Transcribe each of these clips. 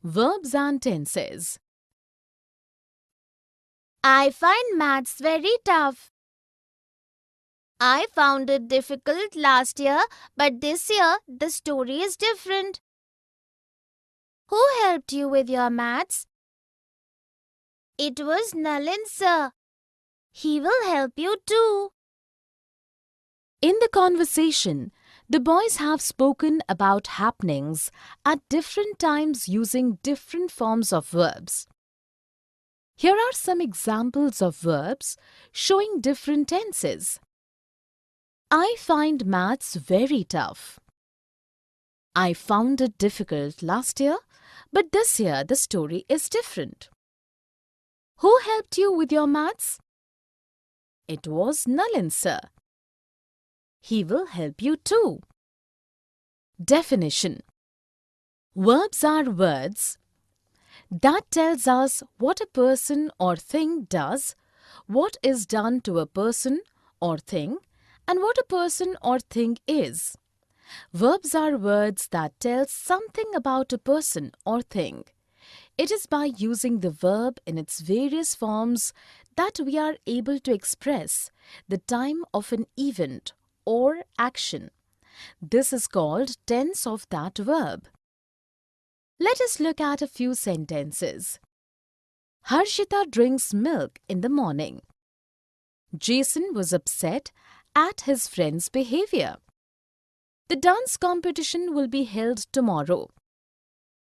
Verbs and Tenses. I find maths very tough. I found it difficult last year, but this year the story is different. Who helped you with your maths? It was Nalin sir. He will help you too. In the conversation, the boys have spoken about happenings at different times using different forms of verbs. Here are some examples of verbs showing different tenses. I find maths very tough. I found it difficult last year, but this year the story is different. Who helped you with your maths? It was Nalin sir. He will help you too. Definition. Verbs are words that tells us what a person or thing does, what is done to a person or thing, and what a person or thing is. Verbs are words that tell something about a person or thing. It is by using the verb in its various forms that we are able to express the time of an event or action. This is called tense of that verb. Let us look at a few sentences. Harshita drinks milk in the morning. Jason was upset at his friend's behavior. The dance competition will be held tomorrow.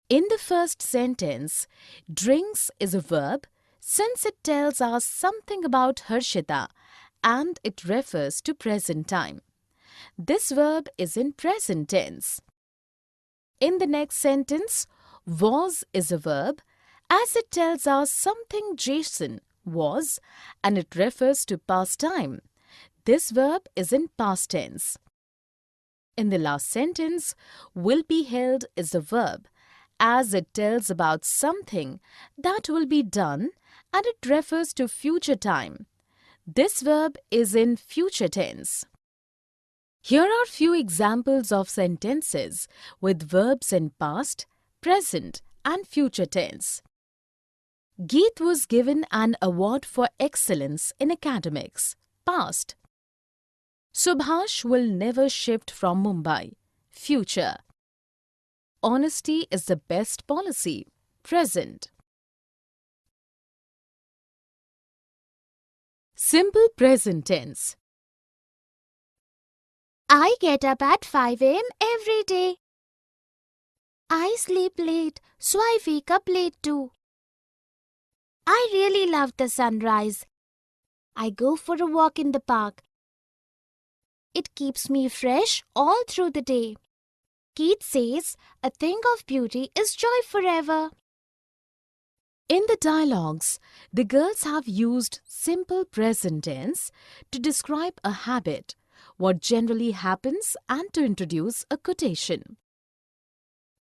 In the first sentence, drinks is a verb since it tells us something about Harshita and it refers to present time. This verb is in present tense. In the next sentence, was is a verb as it tells us something Jason was and it refers to past time. This verb is in past tense. In the last sentence, will be held is a verb as it tells about something that will be done and it refers to future time. This verb is in future tense. Here are few examples of sentences with verbs in past, present and future tense. Geet was given an award for excellence in academics, past. Subhash will never shift from Mumbai, future. Honesty is the best policy, present. Simple present tense. I get up at 5 a.m. every day. I sleep late, so I wake up late too. I really love the sunrise. I go for a walk in the park. It keeps me fresh all through the day. Keats says, a thing of beauty is joy forever. In the dialogues, the girls have used simple present tense to describe a habit, what generally happens, and to introduce a quotation.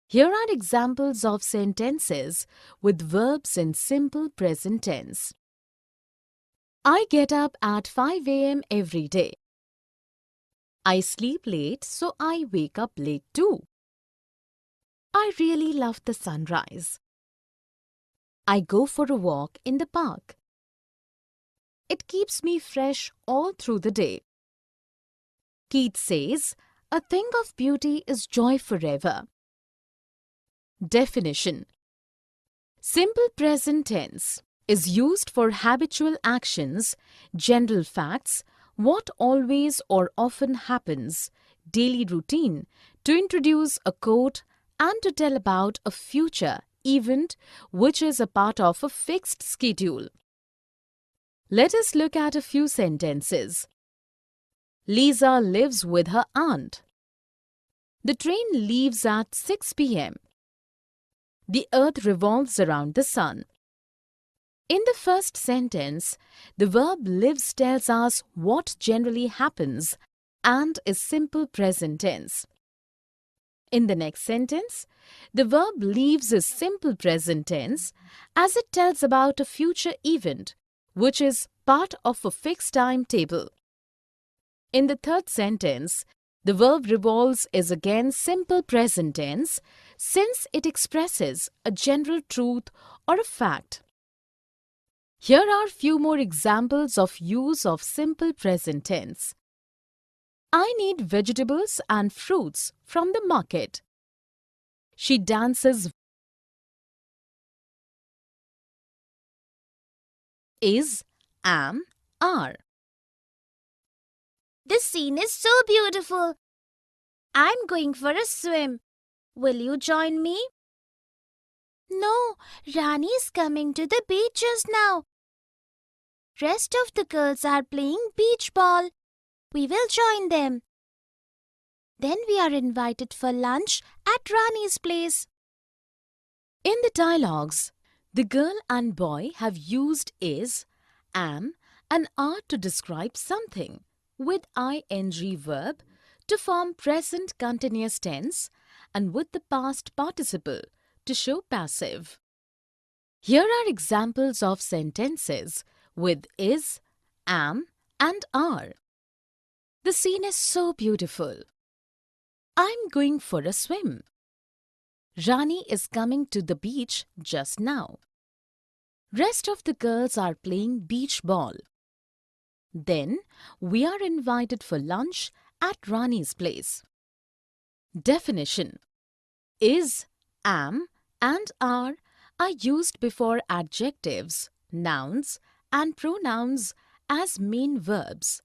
Here are examples of sentences with verbs in simple present tense. I get up at 5 a.m. every day. I sleep late, so I wake up late too. I really love the sunrise. I go for a walk in the park. It keeps me fresh all through the day. Keats says, a thing of beauty is joy forever. Definition. Simple present tense is used for habitual actions, general facts, what always or often happens, daily routine, to introduce a quote and to tell about a future event which is a part of a fixed schedule. Let us look at a few sentences. Lisa lives with her aunt. The train leaves at 6 p.m. The earth revolves around the sun. In the first sentence, the verb lives tells us what generally happens and is simple present tense. In the next sentence, the verb leaves is simple present tense as it tells about a future event which is part of a fixed timetable. In the third sentence, the verb revolves is again simple present tense since it expresses a general truth or a fact. Here are few more examples of use of simple present tense. I need vegetables and fruits from the market. She dances. Is, am, are. This scene is so beautiful. I'm going for a swim. Will you join me? No, Rani is coming to the beach just now. Rest of the girls are playing beach ball. We will join them. Then we are invited for lunch at Rani's place. In the dialogues, the girl and boy have used is, am, and are to describe something with ing verb to form present continuous tense and with the past participle to show passive. Here are examples of sentences with is, am, and are. The scene is so beautiful. I'm going for a swim. Rani is coming to the beach just now. Rest of the girls are playing beach ball. Then we are invited for lunch at Rani's place. Definition: is, am, and are used before adjectives, nouns, and pronouns as main verbs.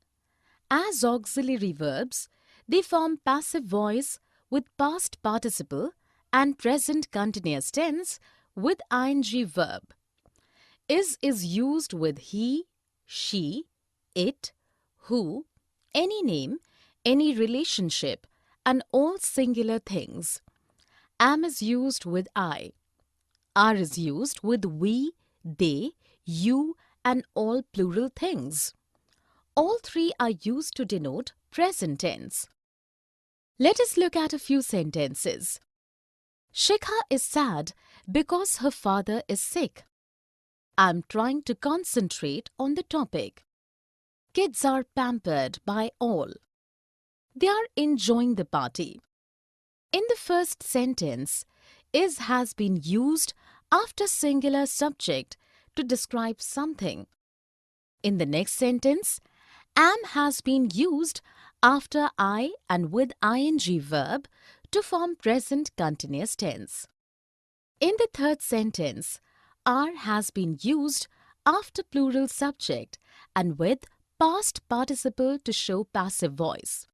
As auxiliary verbs, they form passive voice with past participle and present continuous tense with ing verb. Is used with he, she, it, who, any name, any relationship, and all singular things. Am is used with I. Are is used with we, they, you, and all plural things. All three are used to denote present tense. Let us look at a few sentences. Shikha is sad because her father is sick. I'm trying to concentrate on the topic. Kids are pampered by all. They are enjoying the party. In the first sentence, is has been used after singular subject to describe something. In the next sentence, am has been used after I and with ing verb to form present continuous tense. In the third sentence, are has been used after plural subject and with past participle to show passive voice.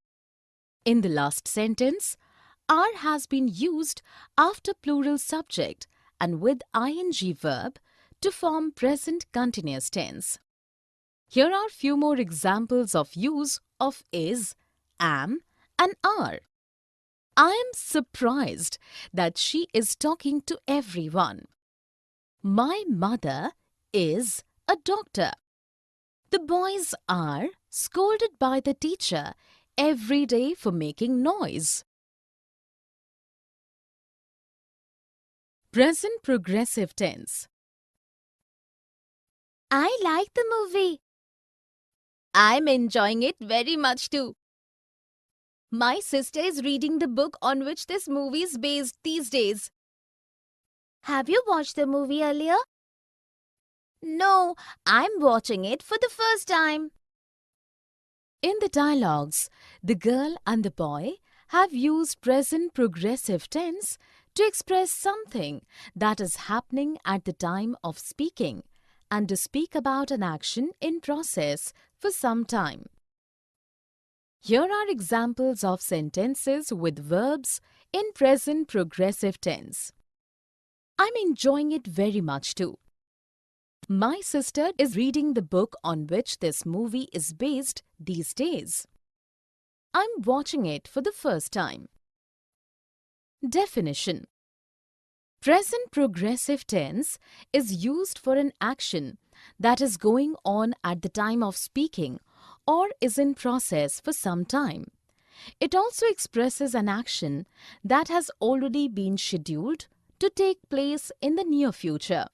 In the last sentence, are has been used after plural subject and with ing verb to form present continuous tense. Here are few more examples of use of is, am, and are. I am surprised that she is talking to everyone. My mother is a doctor. The boys are scolded by the teacher every day for making noise. Present progressive tense. I like the movie. I'm enjoying it very much too. My sister is reading the book on which this movie is based these days. Have you watched the movie earlier? No, I'm watching it for the first time. In the dialogues, the girl and the boy have used present progressive tense to express something that is happening at the time of speaking and to speak about an action in process for some time. Here are examples of sentences with verbs in present progressive tense. I'm enjoying it very much too. My sister is reading the book on which this movie is based these days. I'm watching it for the first time. Definition: present progressive tense is used for an action that is going on at the time of speaking or is in process for some time. It also expresses an action that has already been scheduled to take place in the near future.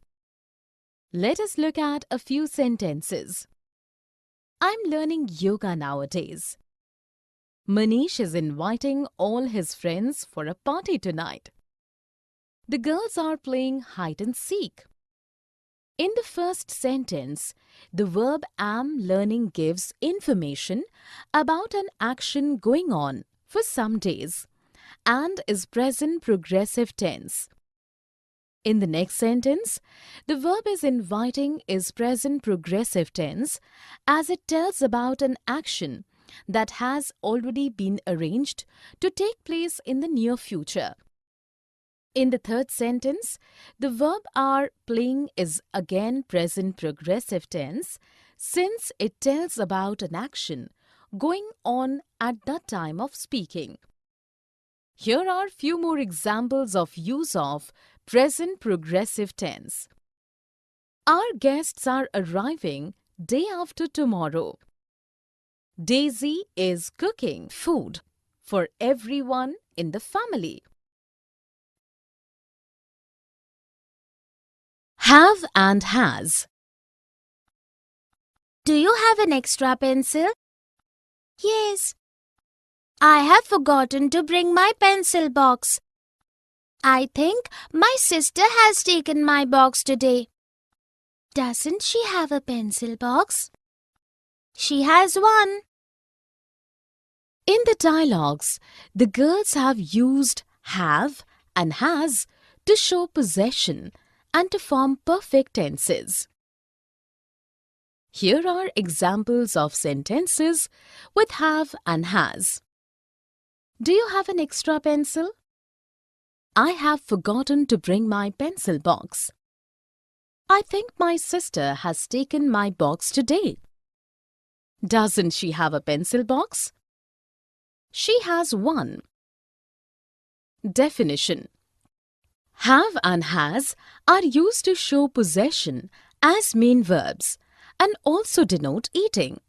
Let us look at a few sentences. I'm learning yoga nowadays. Manish is inviting all his friends for a party tonight. The girls are playing hide and seek. In the first sentence, the verb am learning gives information about an action going on for some days and is present progressive tense. In the next sentence, the verb is inviting is present progressive tense as it tells about an action that has already been arranged to take place in the near future. In the third sentence, the verb are playing is again present progressive tense since it tells about an action going on at the time of speaking. Here are few more examples of use of present progressive tense. Our guests are arriving day after tomorrow. Daisy is cooking food for everyone in the family. Have and has. Do you have an extra pencil? Yes. I have forgotten to bring my pencil box. I think my sister has taken my box today. Doesn't she have a pencil box? She has one. In the dialogues, the girls have used have and has to show possession and to form perfect tenses. Here are examples of sentences with have and has. Do you have an extra pencil? I have forgotten to bring my pencil box. I think my sister has taken my box today. Doesn't she have a pencil box? She has one. Definition. Have and has are used to show possession as main verbs and also denote eating.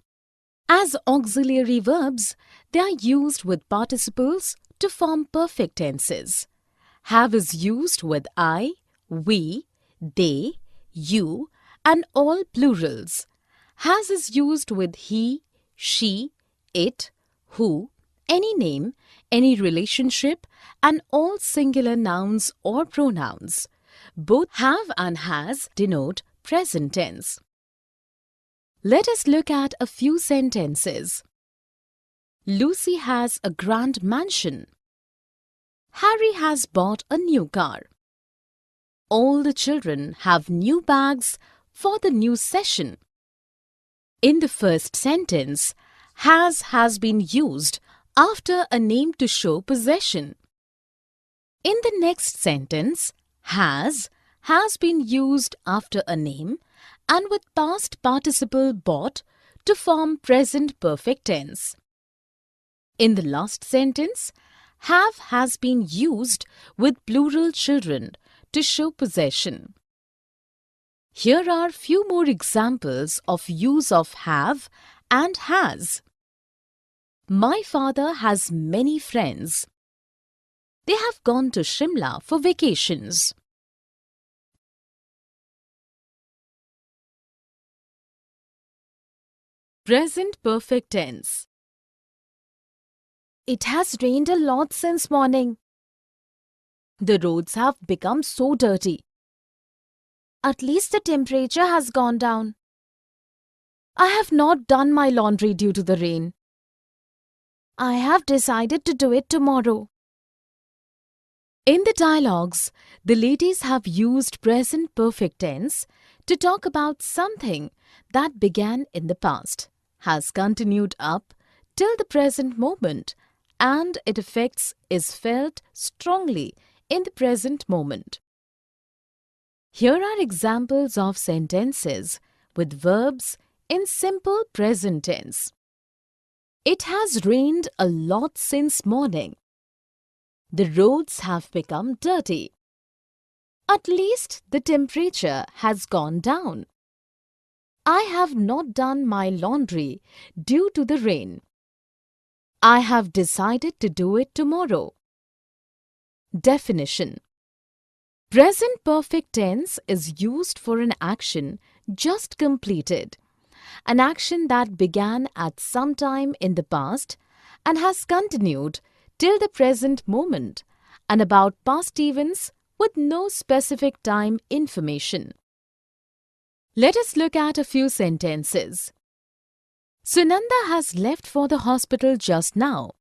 As auxiliary verbs, they are used with participles to form perfect tenses. Have is used with I, we, they, you, and all plurals. Has is used with he, she, it, who, any name, any relationship, and all singular nouns or pronouns. Both have and has denote present tense. Let us look at a few sentences. Lucy has a grand mansion. Harry has bought a new car. All the children have new bags for the new session. In the first sentence, has been used after a name to show possession. In the next sentence, has been used after a name and with past participle bought to form present perfect tense. In the last sentence, has been used with plural children to show possession. Here are few more examples of use of have and has. My father has many friends. They have gone to Shimla for vacations. Present perfect tense. It has rained a lot since morning. The roads have become so dirty. At least the temperature has gone down. I have not done my laundry due to the rain. I have decided to do it tomorrow. In the dialogues, the ladies have used present perfect tense to talk about something that began in the past, has continued up till the present moment, and its effects is felt strongly in the present moment. Here are examples of sentences with verbs in simple present tense. It has rained a lot since morning. The roads have become dirty. At least the temperature has gone down. I have not done my laundry due to the rain. I have decided to do it tomorrow. Definition. Present perfect tense is used for an action just completed, an action that began at some time in the past and has continued till the present moment, and about past events with no specific time information. Let us look at a few sentences. Sunanda has left for the hospital just now.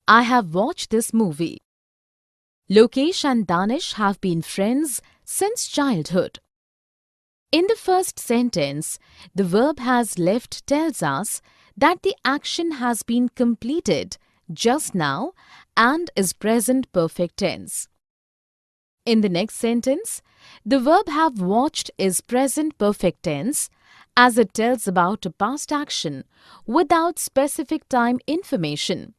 I have watched this movie. Lokesh and Danish have been friends since childhood. In the first sentence, the verb has left tells us that the action has been completed just now and is present perfect tense. In the next sentence, the verb have watched is present perfect tense as it tells about a past action without specific time information.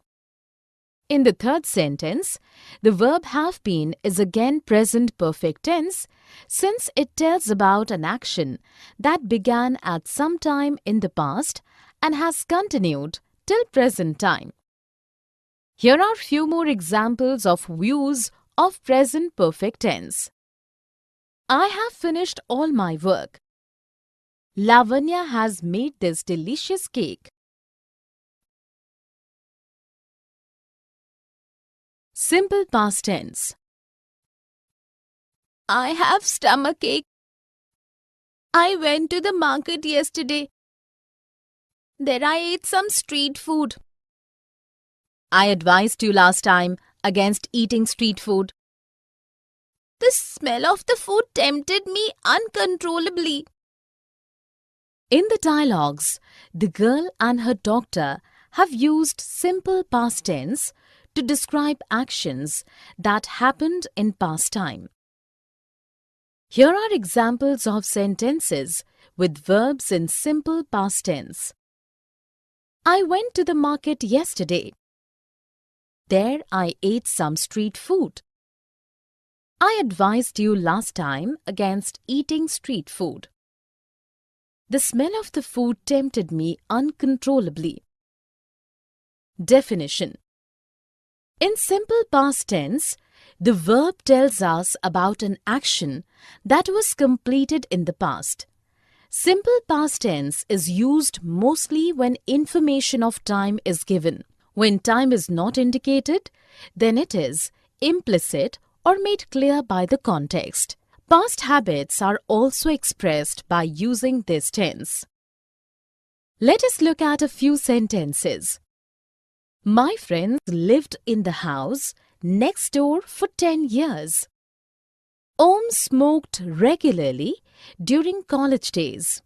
In the third sentence, the verb have been is again present perfect tense since it tells about an action that began at some time in the past and has continued till present time. Here are few more examples of use of present perfect tense. I have finished all my work. Lavanya has made this delicious cake. Simple past tense. I have stomachache. I went to the market yesterday. There I ate some street food. I advised you last time against eating street food. The smell of the food tempted me uncontrollably. In the dialogues, the girl and her doctor have used simple past tense to describe actions that happened in past time. Here are examples of sentences with verbs in simple past tense. I went to the market yesterday. There I ate some street food. I advised you last time against eating street food. The smell of the food tempted me uncontrollably. Definition. In simple past tense, the verb tells us about an action that was completed in the past. Simple past tense is used mostly when information of time is given. When time is not indicated, then it is implicit or made clear by the context. Past habits are also expressed by using this tense. Let us look at a few sentences. My friends lived in the house next door for 10 years. Om smoked regularly during college days.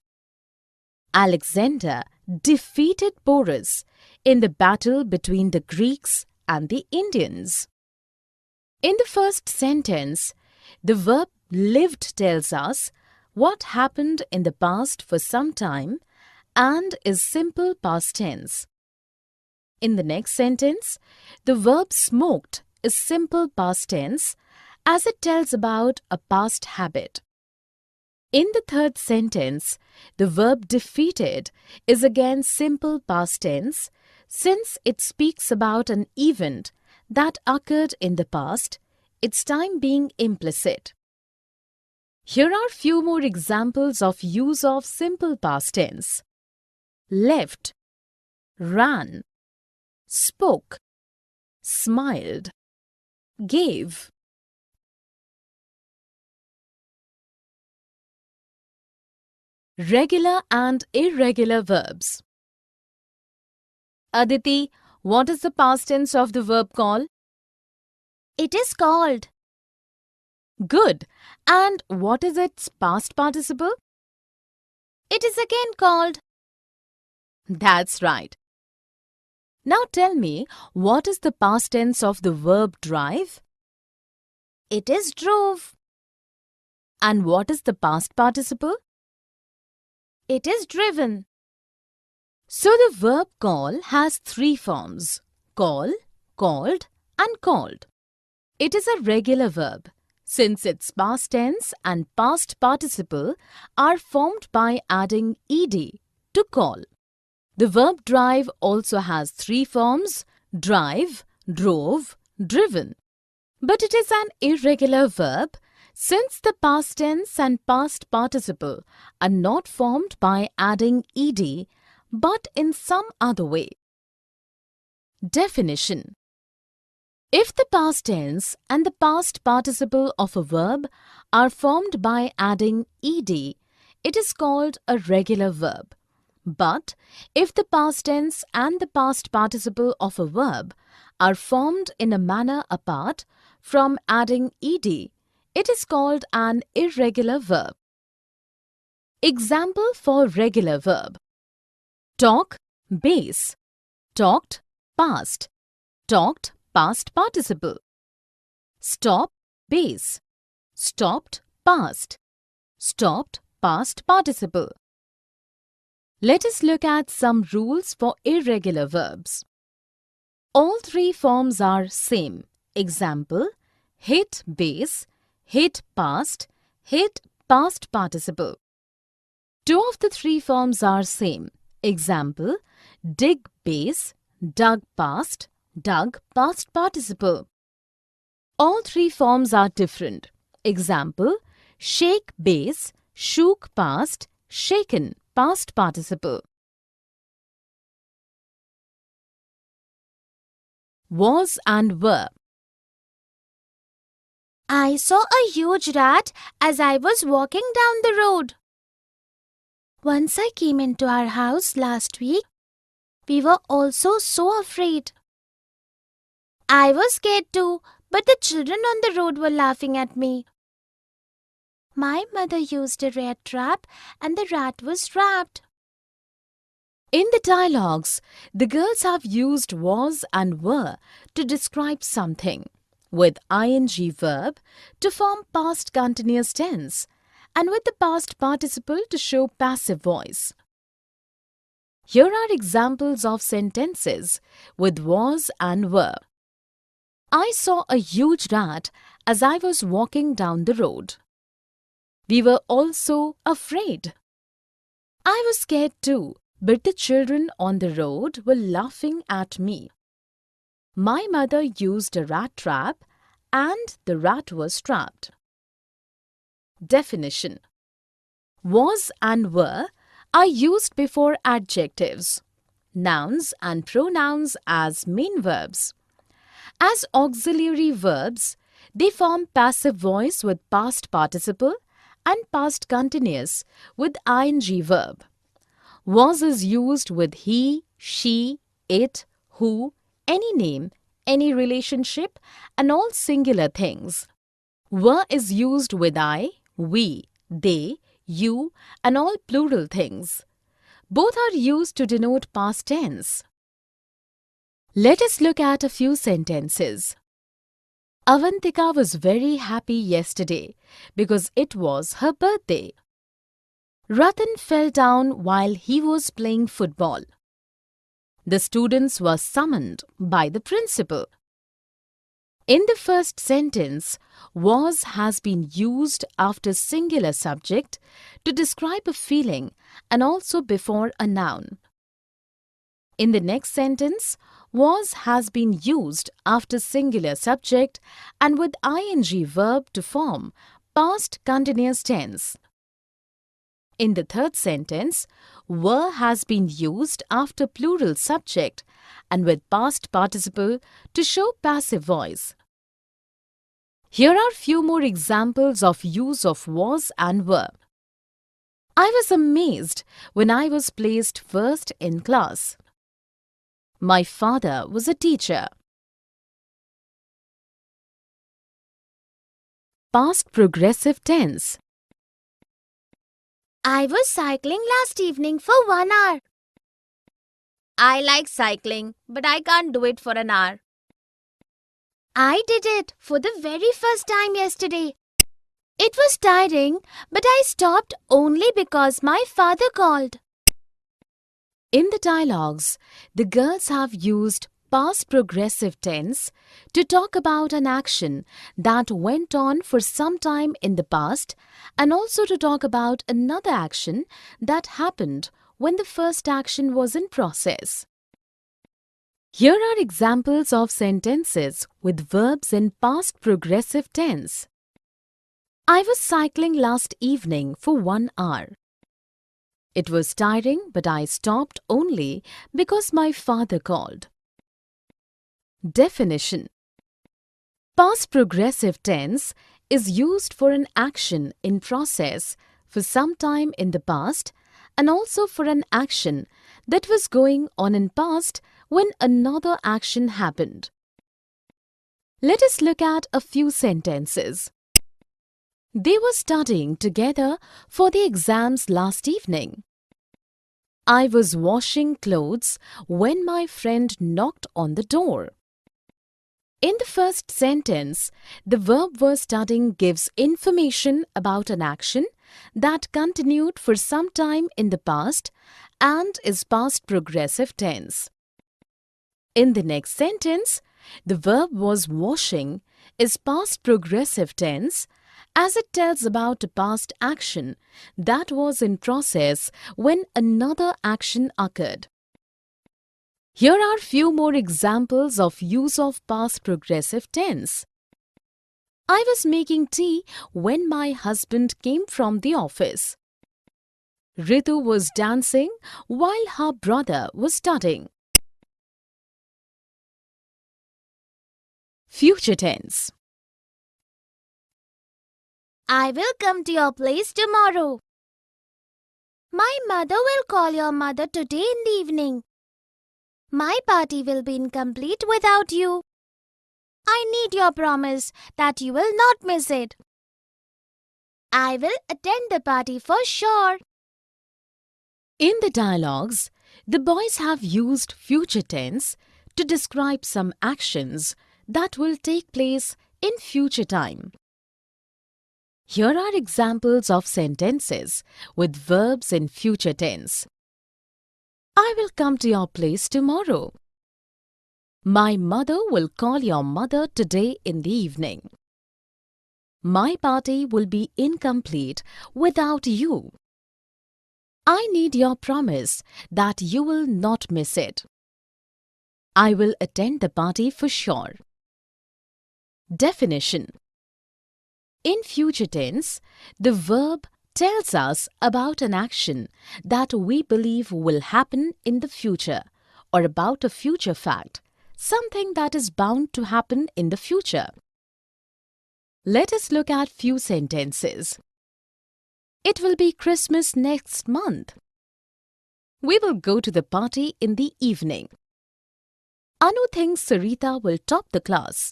Alexander defeated Porus in the battle between the Greeks and the Indians. In the first sentence, the verb lived tells us what happened in the past for some time and is simple past tense. In the next sentence, the verb smoked is simple past tense as it tells about a past habit. In the third sentence, the verb defeated is again simple past tense since it speaks about an event that occurred in the past, its time being implicit. Here are few more examples of use of simple past tense. Left, ran, spoke, smiled, gave. Regular and irregular verbs. Aditi, what is the past tense of the verb call? It is called. Good. And what is its past participle? It is again called. That's right. Now tell me, what is the past tense of the verb drive? It is drove. And what is the past participle? It is driven. So the verb call has three forms: call, called, and called. It is a regular verb since its past tense and past participle are formed by adding ed to call. The verb drive also has three forms: drive, drove, driven. But it is an irregular verb since the past tense and past participle are not formed by adding ed but in some other way. Definition. If the past tense and the past participle of a verb are formed by adding ed, it is called a regular verb. But if the past tense and the past participle of a verb are formed in a manner apart from adding ed, it is called an irregular verb. Example for regular verb: talk, base; talked, past; talked, past participle; stop, base; stopped, past; stopped, past participle. Let us look at some rules for irregular verbs. All three forms are same. Example: hit, base; hit, past; hit, past participle. Two of the three forms are same. Example: dig, base; dug, past; dug, past participle. All three forms are different. Example: shake, base; shook, past; shaken, past participle. Was and were. I saw a huge rat as I was walking down the road. Once I came into our house last week, we were also so afraid. I was scared too, but the children on the road were laughing at me. My mother used a rat trap and the rat was trapped. In the dialogues, the girls have used was and were to describe something, with ing verb to form past continuous tense, and with the past participle to show passive voice. Here are examples of sentences with was and were. I saw a huge rat as I was walking down the road. We were also afraid. I was scared too, but the children on the road were laughing at me. My mother used a rat trap and the rat was trapped. Definition: was and were are used before adjectives, nouns and pronouns as main verbs. As auxiliary verbs, they form passive voice with past participle and past continuous with ing verb. Was is used with he, she, it, who, any name, any relationship, and all singular things. Were is used with I, we, they, you, and all plural things. Both are used to denote past tense. Let us look at a few sentences. Avantika was very happy yesterday because it was her birthday. Ratan fell down while he was playing football. The students were summoned by the principal. In the first sentence, was has been used after singular subject to describe a feeling and also before a noun. In the next sentence, was has been used after singular subject and with ing verb to form past continuous tense. In the third sentence, were has been used after plural subject and with past participle to show passive voice. Here are few more examples of use of was and were. I was amazed when I was placed first in class. My father was a teacher. Past progressive tense. I was cycling last evening for 1 hour. I like cycling, but I can't do it for an hour. I did it for the very first time yesterday. It was tiring, but I stopped only because my father called. In the dialogues, the girls have used past progressive tense to talk about an action that went on for some time in the past and also to talk about another action that happened when the first action was in process. Here are examples of sentences with verbs in past progressive tense. I was cycling last evening for 1 hour. It was tiring, but I stopped only because my father called. Definition: Past progressive tense is used for an action in process for some time in the past and also for an action that was going on in past when another action happened. Let us look at a few sentences. They were studying together for the exams last evening. I was washing clothes when my friend knocked on the door. In the first sentence, the verb were studying gives information about an action that continued for some time in the past and is past progressive tense. In the next sentence, the verb was washing is past progressive tense as it tells about a past action that was in process when another action occurred. Here are few more examples of use of past progressive tense. I was making tea when my husband came from the office. Ritu was dancing while her brother was studying. Future tense. I will come to your place tomorrow. My mother will call your mother today in the evening. My party will be incomplete without you. I need your promise that you will not miss it. I will attend the party for sure. In the dialogues, the boys have used future tense to describe some actions that will take place in future time. Here are examples of sentences with verbs in future tense. I will come to your place tomorrow. My mother will call your mother today in the evening. My party will be incomplete without you. I need your promise that you will not miss it. I will attend the party for sure. Definition. In future tense, the verb tells us about an action that we believe will happen in the future or about a future fact, something that is bound to happen in the future. Let us look at few sentences. It will be Christmas next month. We will go to the party in the evening. Anu thinks Sarita will top the class.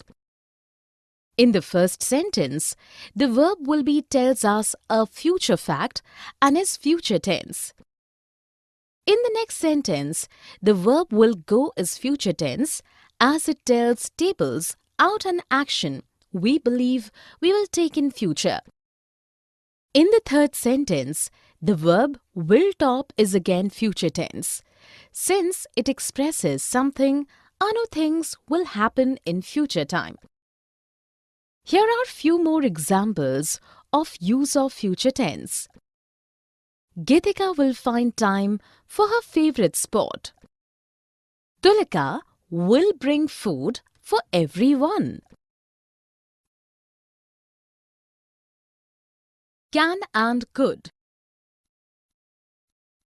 In the first sentence, the verb will be tells us a future fact and is future tense. In the next sentence, the verb will go is future tense as it tells tables out an action we believe we will take in future. In the third sentence, the verb will top is again future tense since it expresses something Anu thinks will happen in future time. Here are few more examples of use of future tense. Geetika will find time for her favorite sport. Tulika will bring food for everyone. Can and could.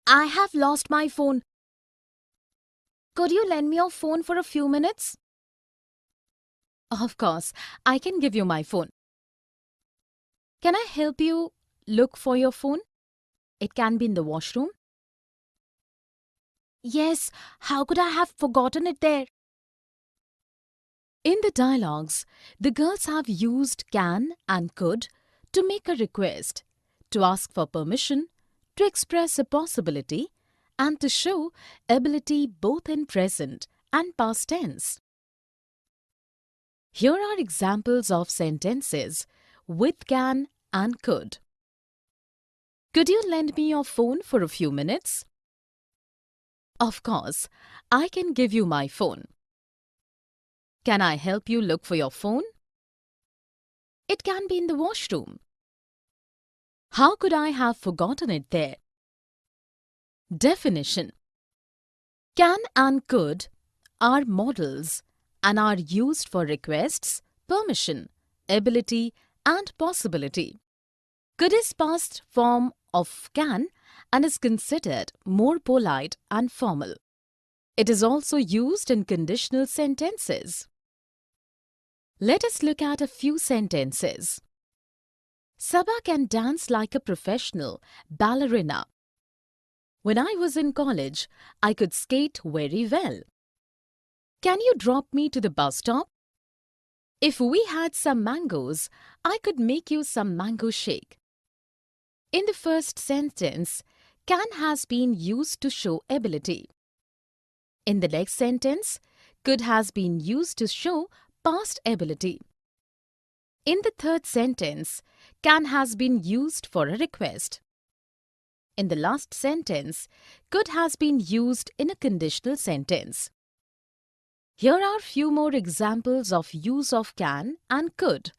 I have lost my phone. Could you lend me your phone for a few minutes? Of course, I can give you my phone. Can I help you look for your phone? It can be in the washroom. Yes, how could I have forgotten it there? In the dialogues, the girls have used can and could to make a request, to ask for permission, to express a possibility, and to show ability both in present and past tense. Here are examples of sentences with can and could. Could you lend me your phone for a few minutes? Of course, I can give you my phone. Can I help you look for your phone? It can be in the washroom. How could I have forgotten it there? Definition. Can and could are modals and are used for requests, permission, ability, and possibility. Could is past form of can and is considered more polite and formal. It is also used in conditional sentences. Let us look at a few sentences. Sabha can dance like a professional ballerina. When I was in college, I could skate very well. Can you drop me to the bus stop? If we had some mangoes, I could make you some mango shake. In the first sentence, can has been used to show ability. In the next sentence, could has been used to show past ability. In the third sentence, can has been used for a request. In the last sentence, could has been used in a conditional sentence. Here are few more examples of use of can and could.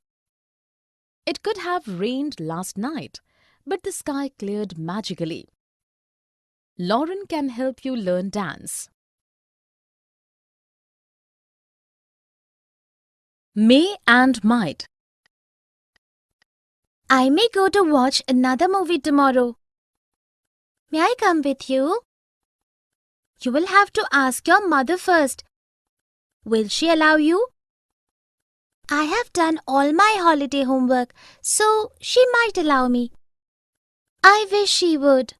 It could have rained last night, but the sky cleared magically. Lauren can help you learn dance. May and might. I may go to watch another movie tomorrow. May I come with you? You will have to ask your mother first. Will she allow you? I have done all my holiday homework, so she might allow me. I wish she would.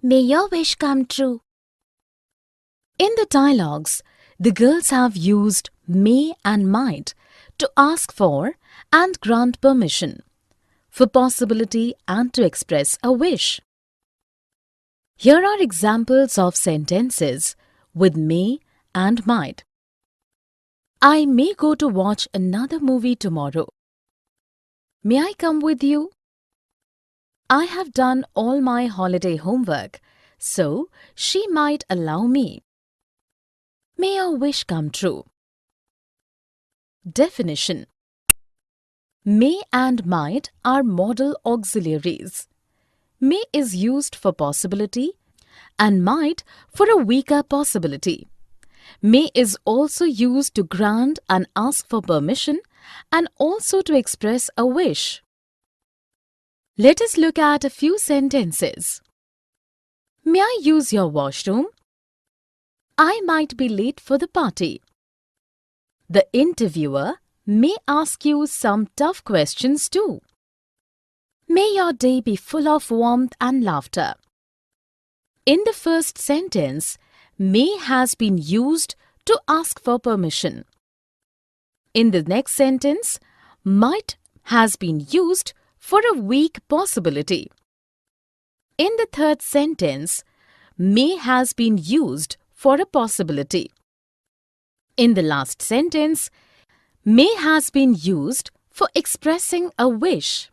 May your wish come true. In the dialogues, the girls have used may and might to ask for and grant permission, for possibility and to express a wish. Here are examples of sentences with may and might. I may go to watch another movie tomorrow. May I come with you? I have done all my holiday homework, so she might allow me. May your wish come true. Definition. May and might are modal auxiliaries. May is used for possibility and might for a weaker possibility. May is also used to grant and ask for permission and also to express a wish. Let us look at a few sentences. May I use your washroom? I might be late for the party. The interviewer may ask you some tough questions too. May your day be full of warmth and laughter. In the first sentence, may has been used to ask for permission. In the next sentence, might has been used for a weak possibility. In the third sentence, may has been used for a possibility. In the last sentence, may has been used for expressing a wish.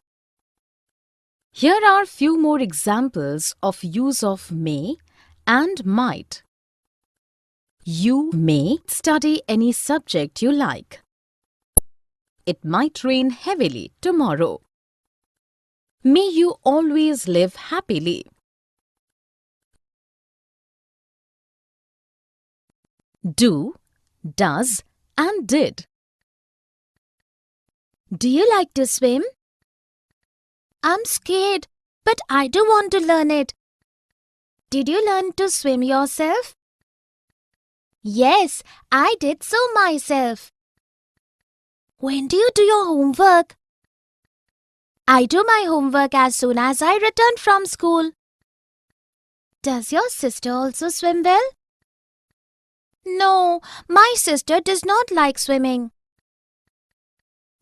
Here are few more examples of use of may and might. You may study any subject you like. It might rain heavily tomorrow. May you always live happily. Do, does, and did. Do you like to swim? I'm scared, but I do want to learn it. Did you learn to swim yourself? Yes, I did so myself. When do you do your homework? I do my homework as soon as I return from school. Does your sister also swim well? No, my sister does not like swimming.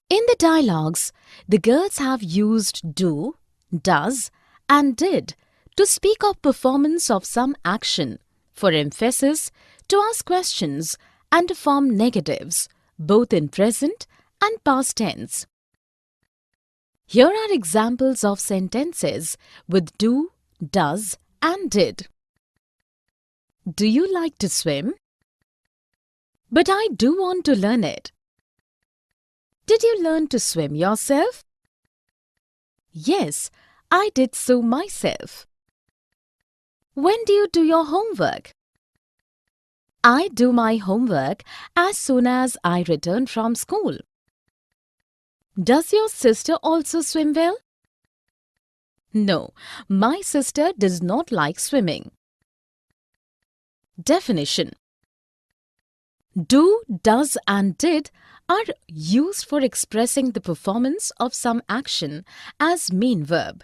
In the dialogues, the girls have used do, does, and did to speak of performance of some action, for emphasis, to ask questions, and to form negatives, both in present and past tense. Here are examples of sentences with do, does, and did. Do you like to swim? But I do want to learn it. Did you learn to swim yourself? Yes, I did so myself. When do you do your homework? I do my homework as soon as I return from school. Does your sister also swim well? No, my sister does not like swimming. Definition. Do, does, and did are used for expressing the performance of some action as main verb.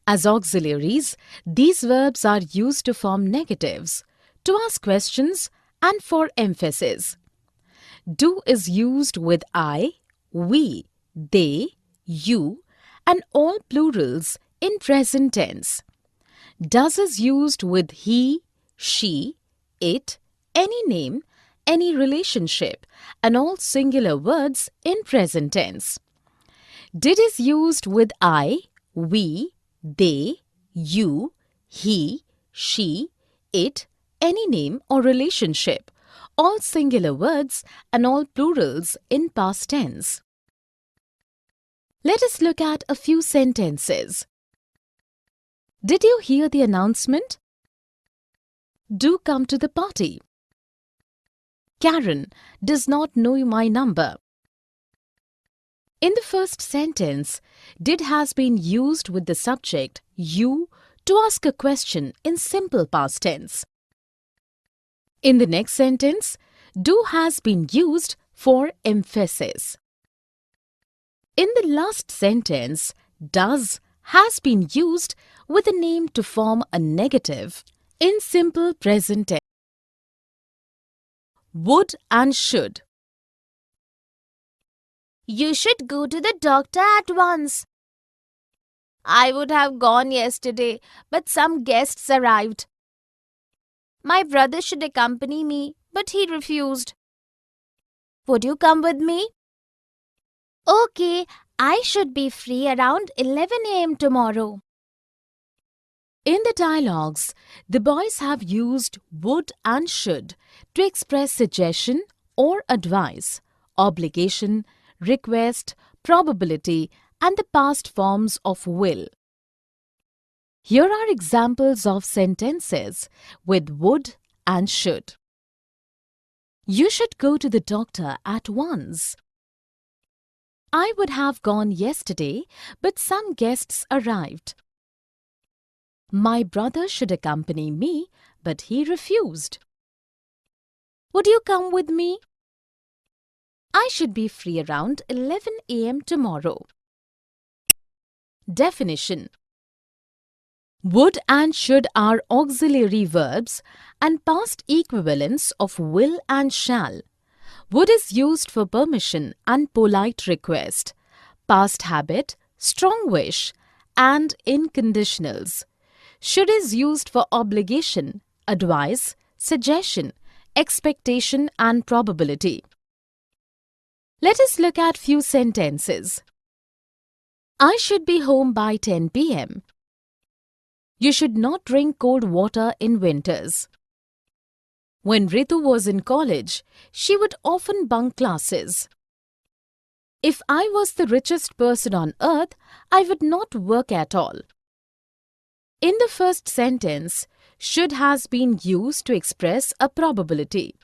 As auxiliaries, these verbs are used to form negatives, to ask questions, and for emphasis. Do is used with I, we, they, you, and all plurals in present tense. Does is used with he, she, it, any name, any relationship, and all singular words in present tense. Did is used with I, we, they, you, he, she, it, any name or relationship, all singular words and all plurals in past tense. Let us look at a few sentences. Did you hear the announcement? Do come to the party. Karen does not know my number. In the first sentence, did has been used with the subject you to ask a question in simple past tense. In the next sentence, do has been used for emphasis. In the last sentence, does has been used with a name to form a negative in simple present tense. Would and should. You should go to the doctor at once. I would have gone yesterday, but some guests arrived. My brother should accompany me, but he refused. Would you come with me? Okay, I should be free around 11 a.m. tomorrow. In the dialogues, the boys have used would and should to express suggestion or advice, obligation, request, probability, and the past forms of will. Here are examples of sentences with would and should. You should go to the doctor at once. I would have gone yesterday, but some guests arrived. My brother should accompany me, but he refused. Would you come with me? I should be free around 11 a.m. tomorrow. Definition. Would and should are auxiliary verbs and past equivalents of will and shall. Would is used for permission and polite request, past habit, strong wish, and in conditionals. Should is used for obligation, advice, suggestion, expectation, and probability. Let us look at few sentences. I should be home by 10 p.m. You should not drink cold water in winters. When Ritu was in college, she would often bunk classes. If I was the richest person on earth, I would not work at all. In the first sentence, should has been used to express a probability.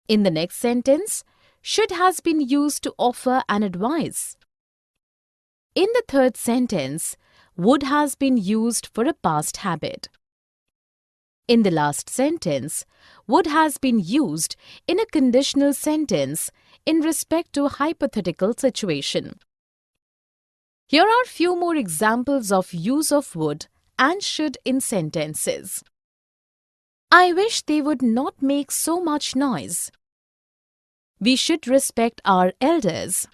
In the next sentence, should has been used to offer an advice. In the third sentence, would has been used for a past habit. In the last sentence, would has been used in a conditional sentence in respect to a hypothetical situation. Here are few more examples of use of would and should in sentences. I wish they would not make so much noise. We should respect our elders.